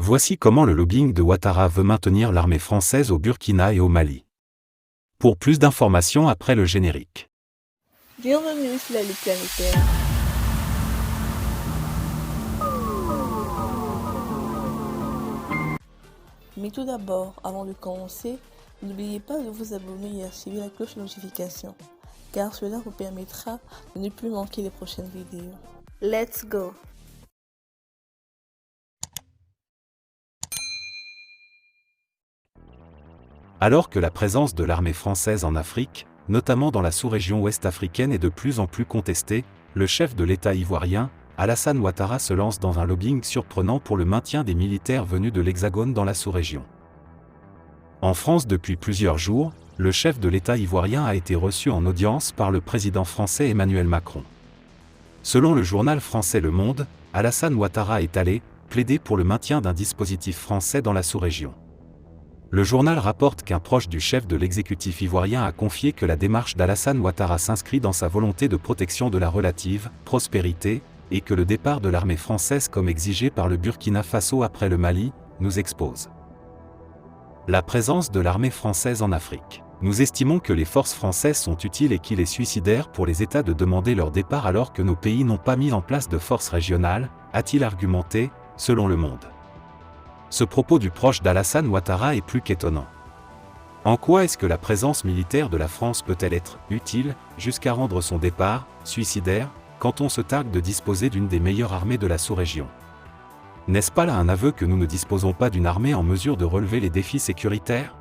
Voici comment le lobbying de Ouattara veut maintenir l'armée française au Burkina et au Mali. Pour plus d'informations après le générique. Bienvenue sur la Ligue planétaire. Mais tout d'abord, avant de commencer, n'oubliez pas de vous abonner et activer la cloche de notification, car cela vous permettra de ne plus manquer les prochaines vidéos. Let's go! Alors que la présence de l'armée française en Afrique, notamment dans la sous-région ouest africaine, est de plus en plus contestée, le chef de l'État ivoirien, Alassane Ouattara, se lance dans un lobbying surprenant pour le maintien des militaires venus de l'Hexagone dans la sous-région. En France, depuis plusieurs jours, le chef de l'État ivoirien a été reçu en audience par le président français Emmanuel Macron. Selon le journal français Le Monde, Alassane Ouattara est allé plaider pour le maintien d'un dispositif français dans la sous-région. Le journal rapporte qu'un proche du chef de l'exécutif ivoirien a confié que la démarche d'Alassane Ouattara s'inscrit dans sa volonté de protection de la relative prospérité, et que le départ de l'armée française comme exigé par le Burkina Faso après le Mali, nous expose. La présence de l'armée française en Afrique. Nous estimons que les forces françaises sont utiles et qu'il est suicidaire pour les États de demander leur départ alors que nos pays n'ont pas mis en place de forces régionales, a-t-il argumenté, selon Le Monde. Ce propos du proche d'Alassane Ouattara est plus qu'étonnant. En quoi est-ce que la présence militaire de la France peut-elle être utile, jusqu'à rendre son départ suicidaire, quand on se targue de disposer d'une des meilleures armées de la sous-région? N'est-ce pas là un aveu que nous ne disposons pas d'une armée en mesure de relever les défis sécuritaires?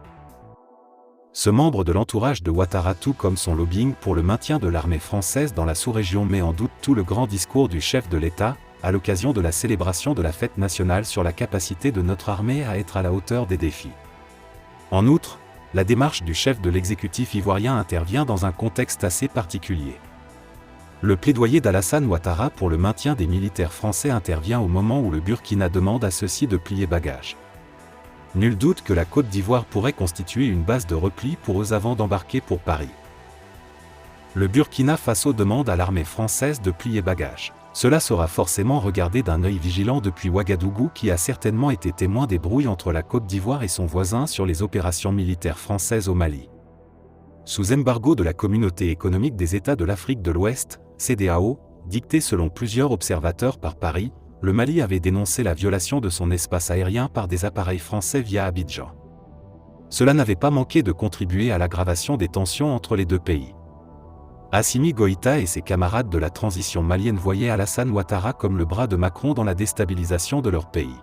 Ce membre de l'entourage de Ouattara, tout comme son lobbying pour le maintien de l'armée française dans la sous-région, met en doute tout le grand discours du chef de l'État, à l'occasion de la célébration de la fête nationale sur la capacité de notre armée à être à la hauteur des défis. En outre, la démarche du chef de l'exécutif ivoirien intervient dans un contexte assez particulier. Le plaidoyer d'Alassane Ouattara pour le maintien des militaires français intervient au moment où le Burkina demande à ceux-ci de plier bagages. Nul doute que la Côte d'Ivoire pourrait constituer une base de repli pour eux avant d'embarquer pour Paris. Le Burkina Faso demande à l'armée française de plier bagages. Cela sera forcément regardé d'un œil vigilant depuis Ouagadougou, qui a certainement été témoin des brouilles entre la Côte d'Ivoire et son voisin sur les opérations militaires françaises au Mali. Sous embargo de la Communauté économique des États de l'Afrique de l'Ouest, CEDEAO, dicté selon plusieurs observateurs par Paris, le Mali avait dénoncé la violation de son espace aérien par des appareils français via Abidjan. Cela n'avait pas manqué de contribuer à l'aggravation des tensions entre les deux pays. Assimi Goïta et ses camarades de la transition malienne voyaient Alassane Ouattara comme le bras de Macron dans la déstabilisation de leur pays.